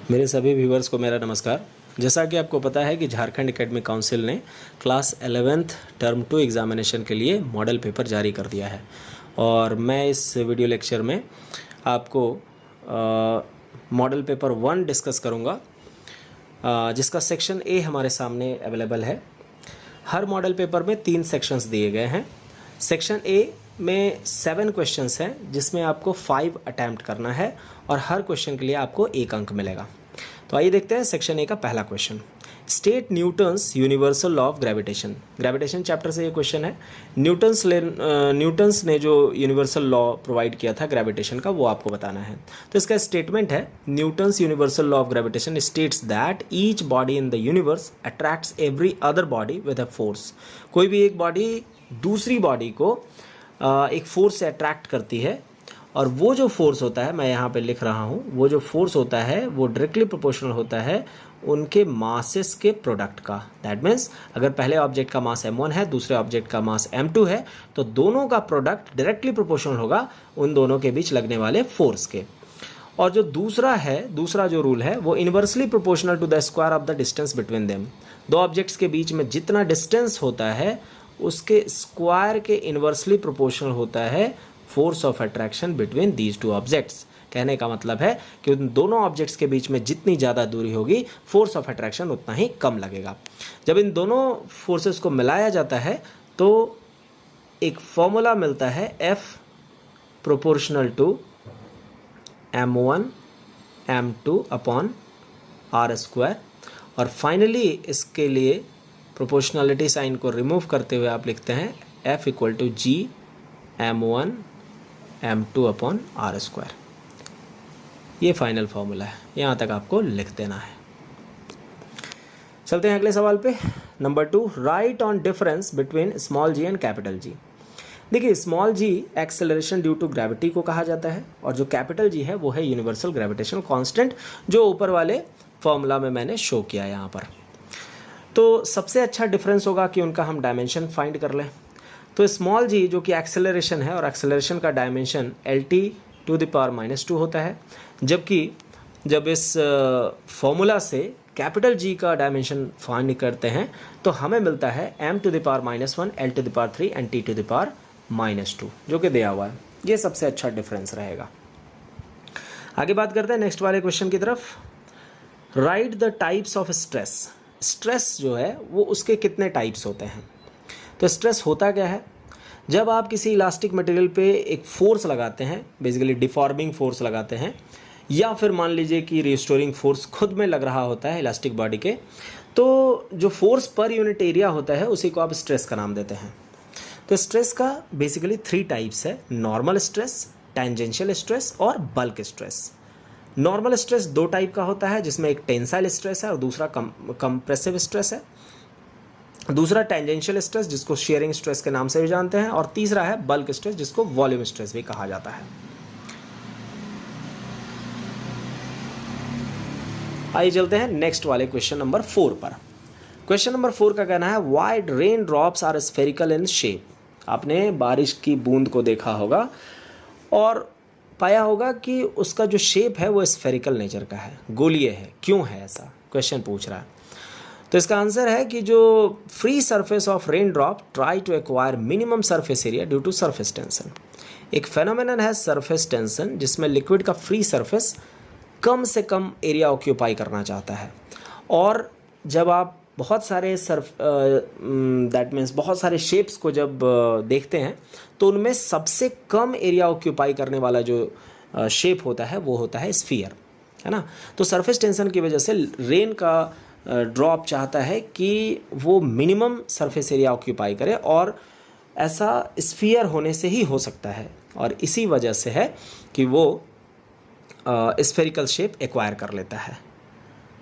मेरे सभी व्यूवर्स को मेरा नमस्कार। जैसा कि आपको पता है कि झारखंड एकेडमिक काउंसिल ने क्लास 11th टर्म 2 एग्ज़ामिनेशन के लिए मॉडल पेपर जारी कर दिया है और मैं इस वीडियो लेक्चर में आपको मॉडल पेपर 1 डिस्कस करूंगा, जिसका सेक्शन ए हमारे सामने अवेलेबल है। हर मॉडल पेपर में 3 सेक्शंस दिए गए हैं। सेक्शन ए में 7 क्वेश्चंस हैं, जिसमें आपको 5 अटैम्प्ट करना है और हर क्वेश्चन के लिए आपको 1 अंक मिलेगा। तो आइए देखते हैं सेक्शन ए का पहला question. State Newton's universal law of gravitation. Gravitation chapter से ये क्वेश्चन है। न्यूटन्स ने जो यूनिवर्सल लॉ प्रोवाइड किया था ग्रेविटेशन का, वो आपको बताना है। तो इसका स्टेटमेंट है, Newton's universal law of gravitation states that each body in the universe attracts every other body with a force. कोई भी एक बॉडी दूसरी बॉडी को एक फोर्स से अट्रैक्ट करती है, और वो जो फोर्स होता है, मैं यहाँ पे लिख रहा हूँ, वो जो फोर्स होता है वो डायरेक्टली प्रोपोर्शनल होता है उनके मासेस के प्रोडक्ट का। दैट मीन्स अगर पहले ऑब्जेक्ट का मास m1 है, दूसरे ऑब्जेक्ट का मास m2 है, तो दोनों का प्रोडक्ट डायरेक्टली प्रोपोर्शनल होगा उन दोनों के बीच लगने वाले फोर्स के। और जो दूसरा जो रूल है वो inversely proportional to the square of the distance between them. दो ऑब्जेक्ट्स के बीच में जितना डिस्टेंस होता है उसके स्क्वायर के इन्वर्सली प्रोपोर्शनल होता है force of attraction between these two objects. कहने का मतलब है कि उन दोनों ऑब्जेक्ट्स के बीच में जितनी ज़्यादा दूरी होगी, फोर्स ऑफ अट्रैक्शन उतना ही कम लगेगा। जब इन दोनों फोर्सेस को मिलाया जाता है तो एक फॉर्मूला मिलता है F proportional to m1 m2 upon r square. और फाइनली इसके लिए प्रोपोर्शनलिटी साइन को रिमूव करते हुए आप लिखते हैं F equal to G m1 m2 upon r square. ये फाइनल फॉर्मूला है, यहाँ तक आपको लिख देना है। चलते हैं अगले सवाल पे। Number 2, write on difference between small g and capital G। देखिए, small g acceleration due to gravity को कहा जाता है, और जो कैपिटल G है वो है यूनिवर्सल ग्रेविटेशनल कांस्टेंट, जो ऊपर वाले फॉर्मूला में मैंने शो किया यहाँ पर। तो सबसे अच्छा डिफरेंस होगा कि उनका हम डायमेंशन फाइंड कर लें। तो स्मॉल g जो कि एक्सेलरेशन है, और एक्सेलरेशन का डायमेंशन Lt⁻⁻2 होता है, जबकि जब इस फॉर्मूला से कैपिटल G का डायमेंशन फाइंड करते हैं तो हमें मिलता है m⁻⁻1 L⁻³ एंड T⁻⁻2, जो कि दिया हुआ है। ये सबसे अच्छा डिफरेंस रहेगा। आगे बात करते हैं नेक्स्ट वाले क्वेश्चन की तरफ। Right the types of stress. Stress जो है वो उसके कितने टाइप्स होते हैं। तो स्ट्रेस होता क्या है, जब आप किसी इलास्टिक मटेरियल पे एक फोर्स लगाते हैं, बेसिकली डिफॉर्मिंग फोर्स लगाते हैं, या फिर मान लीजिए कि रिस्टोरिंग फोर्स खुद में लग रहा होता है इलास्टिक बॉडी के, तो जो फोर्स पर यूनिट एरिया होता है उसी को आप स्ट्रेस का नाम देते हैं। तो स्ट्रेस का बेसिकली 3 टाइप्स है, नॉर्मल स्ट्रेस, टेंजेंशियल स्ट्रेस और bulk stress. Normal stress 2 type का होता है, जिसमें एक टेंसाइल स्ट्रेस है और दूसरा कंप्रेसिव स्ट्रेस है। दूसरा टेंजेंशियल स्ट्रेस, जिसको शेयरिंग स्ट्रेस के नाम से भी जानते हैं, और तीसरा है बल्क स्ट्रेस, जिसको वॉल्यूम स्ट्रेस भी कहा जाता है। आइए चलते हैं नेक्स्ट वाले क्वेश्चन नंबर 4 पर। क्वेश्चन नंबर 4 का कहना है, why rain drops are spherical in shape. आपने बारिश की बूंद को देखा होगा और पाया होगा कि उसका जो शेप है वो स्फेरिकल नेचर का है, गोलीय है। क्यों है ऐसा, क्वेश्चन पूछ रहा है। तो इसका आंसर है कि जो free surface of rain drop try to acquire minimum surface area due to surface tension. एक फेनोमेनन है सरफेस टेंशन, जिसमें लिक्विड का फ्री सरफेस कम से कम एरिया ऑक्यूपाई करना चाहता है। और जब आप बहुत सारे दैट मीन्स बहुत सारे शेप्स को जब देखते हैं तो उनमें सबसे कम एरिया ऑक्यूपाई करने वाला जो शेप होता है वो होता है स्फीयर, है ना। तो सरफेस टेंशन की वजह से रेन का ड्रॉप चाहता है कि वो मिनिमम सरफेस एरिया ऑक्यूपाई करे, और ऐसा स्फीयर होने से ही हो सकता है, और इसी वजह से है कि वो स्फेरिकल शेप एक्वायर कर लेता है।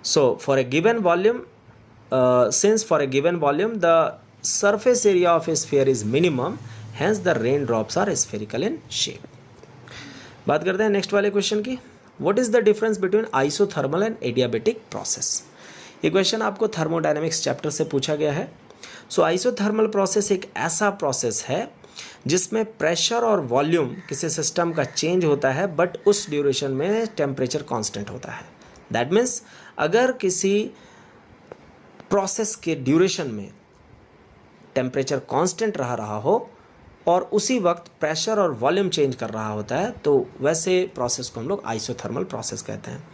So for a given volume, since for a given volume the surface area of a sphere is minimum, hence the rain drops are spherical in shape. बात करते हैं नेक्स्ट वाले क्वेश्चन की। What is the difference between isothermal and adiabatic process? ये question आपको thermodynamics chapter से पूछा गया है। सो आइसोथर्मल प्रोसेस एक ऐसा प्रोसेस है जिसमें प्रेशर और वॉल्यूम किसी सिस्टम का चेंज होता है, बट उस ड्यूरेशन में टेम्परेचर कांस्टेंट होता है। दैट मीन्स अगर किसी प्रोसेस के ड्यूरेशन में टेम्परेचर कांस्टेंट रहा हो और उसी वक्त प्रेशर और वॉल्यूम चेंज कर रहा होता है, तो वैसे प्रोसेस को हम लोग आइसोथर्मल प्रोसेस कहते हैं।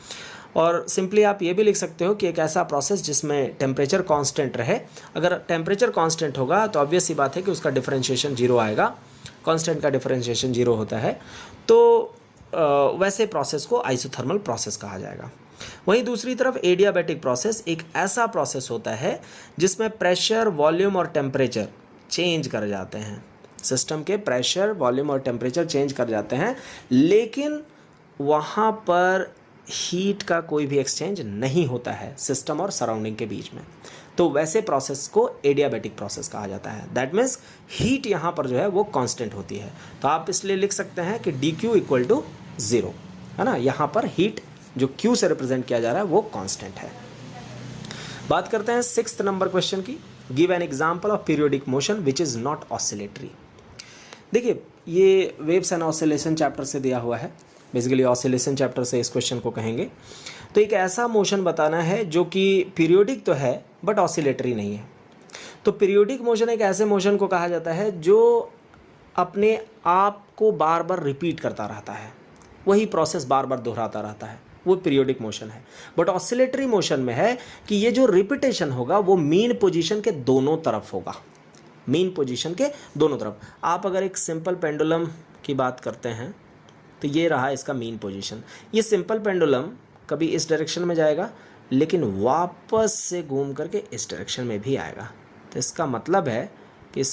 और सिंपली आप ये भी लिख सकते हो कि एक ऐसा प्रोसेस जिसमें टेम्परेचर कांस्टेंट रहे। अगर टेम्परेचर कांस्टेंट होगा तो ऑब्वियस सी बात है कि उसका डिफरेंशिएशन जीरो आएगा, कांस्टेंट का डिफरेंशिएशन जीरो होता है, तो वैसे प्रोसेस को आइसोथर्मल प्रोसेस कहा जाएगा। वहीं दूसरी तरफ एडियाबैटिक प्रोसेस एक ऐसा प्रोसेस होता है जिसमें प्रेशर, वॉल्यूम और टेम्परेचर चेंज कर जाते हैं। सिस्टम के प्रेशर, वॉल्यूम और टेम्परेचर चेंज कर जाते हैं, लेकिन वहाँ पर हीट का कोई भी एक्सचेंज नहीं होता है सिस्टम और सराउंडिंग के बीच में। तो वैसे प्रोसेस को एडियाबैटिक प्रोसेस कहा जाता है। दैट मीन्स हीट यहाँ पर जो है वो कांस्टेंट होती है। तो आप इसलिए लिख सकते हैं कि dq इक्वल टू 0, है ना। यहाँ पर हीट जो Q से रिप्रेजेंट किया जा रहा है वो कांस्टेंट है। बात करते हैं 6th नंबर क्वेश्चन की। Give an example of periodic motion which is not oscillatory. देखिए, ये वेव्स एंड ऑसिलेशन चैप्टर से दिया हुआ है, बेसिकली ऑसिलेशन चैप्टर से इस क्वेश्चन को कहेंगे। तो एक ऐसा मोशन बताना है जो कि पीरियोडिक तो है बट ऑसिलेटरी नहीं है। तो पीरियोडिक मोशन एक ऐसे मोशन को कहा जाता है जो अपने आप को बार बार रिपीट करता रहता है, वही प्रोसेस बार बार दोहराता रहता है, वो पीरियोडिक मोशन है। बट ऑसिलेटरी मोशन में है कि ये जो रिपीटेशन होगा वो मीन पोजीशन के दोनों तरफ होगा, मीन पोजीशन के दोनों तरफ। आप अगर एक सिंपल पेंडुलम की बात करते हैं तो ये रहा इसका मीन पोजीशन। ये सिंपल पेंडुलम कभी इस डायरेक्शन में जाएगा लेकिन वापस से घूम करके इस डायरेक्शन में भी आएगा। तो इसका मतलब है कि इस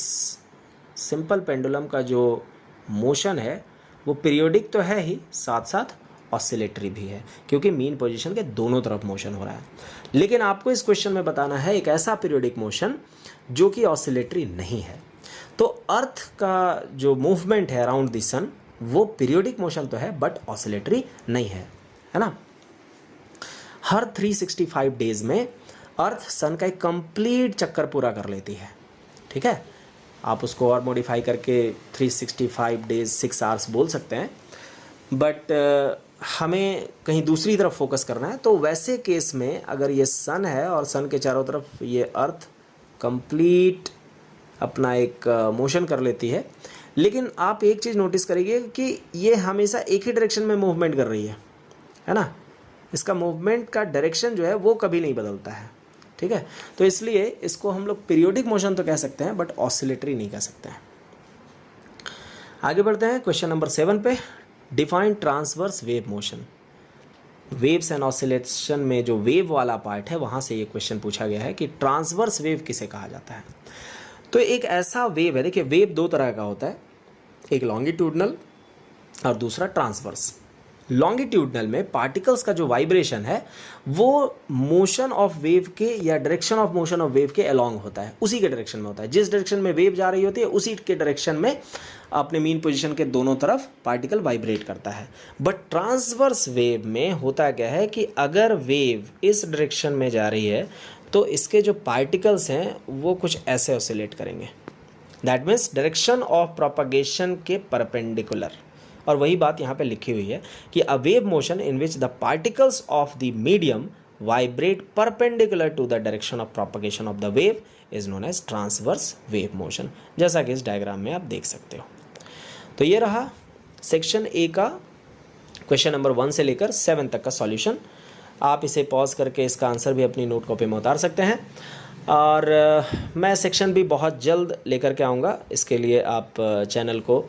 सिंपल पेंडुलम का जो मोशन है वो पीरियोडिक तो है ही, साथ साथ ऑसिलेटरी भी है, क्योंकि मीन पोजीशन के दोनों तरफ मोशन हो रहा है। लेकिन आपको इस क्वेश्चन में बताना है एक ऐसा पीरियोडिक मोशन जो कि ऑसिलेटरी नहीं है। तो अर्थ का जो मूवमेंट है अराउंड द सन वो पीरियोडिक मोशन तो है बट ऑसिलेटरी नहीं है ना। हर 365 डेज में अर्थ सन का एक कंप्लीट चक्कर पूरा कर लेती है, ठीक है। आप उसको और मॉडिफाई करके 365 डेज 6 आवर्स बोल सकते हैं, बट हमें कहीं दूसरी तरफ फोकस करना है। तो वैसे केस में अगर ये सन है और सन के चारों तरफ ये अर्थ कंप्लीट अपना एक मोशन कर लेती है, लेकिन आप एक चीज़ नोटिस करेंगे कि ये हमेशा एक ही डायरेक्शन में मूवमेंट कर रही है ना। इसका मूवमेंट का डायरेक्शन जो है वो कभी नहीं बदलता है, ठीक है। तो इसलिए इसको हम लोग पीरियोडिक मोशन तो कह सकते हैं बट ऑसिलेटरी नहीं कह सकते हैं। आगे बढ़ते हैं क्वेश्चन नंबर 7 पे। Define transverse wave motion. Waves and oscillation में जो वेव वाला पार्ट है वहाँ से ये क्वेश्चन पूछा गया है कि ट्रांसवर्स वेव किसे कहा जाता है। तो एक ऐसा वेव है, देखिए वेव दो तरह का होता है, एक लॉन्गिट्यूडनल और दूसरा ट्रांसवर्स। लॉन्गिट्यूडनल में पार्टिकल्स का जो वाइब्रेशन है वो मोशन ऑफ वेव के या direction of motion of wave के अलोंग होता है, उसी के डायरेक्शन में होता है। जिस डायरेक्शन में वेव जा रही होती है उसी के डायरेक्शन में अपने मीन पोजीशन के दोनों तरफ पार्टिकल वाइब्रेट करता है। बट ट्रांसवर्स वेव में होता क्या है कि अगर वेव इस डायरेक्शन में जा रही है तो इसके जो पार्टिकल्स हैं वो कुछ ऐसे ऑसिलेट करेंगे। That means direction of propagation के परपेंडिकुलर। और वही बात यहाँ पे लिखी हुई है कि a wave motion in which the particles of the medium vibrate perpendicular to the direction of propagation of the wave is known as transverse wave motion, जैसा कि इस डायग्राम में आप देख सकते हो। तो ये रहा सेक्शन ए का क्वेश्चन नंबर 1 से लेकर 7 तक का सॉल्यूशन। आप इसे पॉज करके इसका आंसर भी अपनी नोट कॉपी में उतार सकते हैं। और मैं सेक्शन भी बहुत जल्द लेकर के आऊँगा, इसके लिए आप चैनल को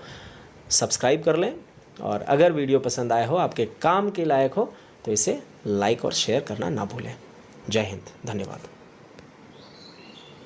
सब्सक्राइब कर लें। और अगर वीडियो पसंद आया हो, आपके काम के लायक हो, तो इसे लाइक और शेयर करना ना भूलें। जय हिंद, धन्यवाद।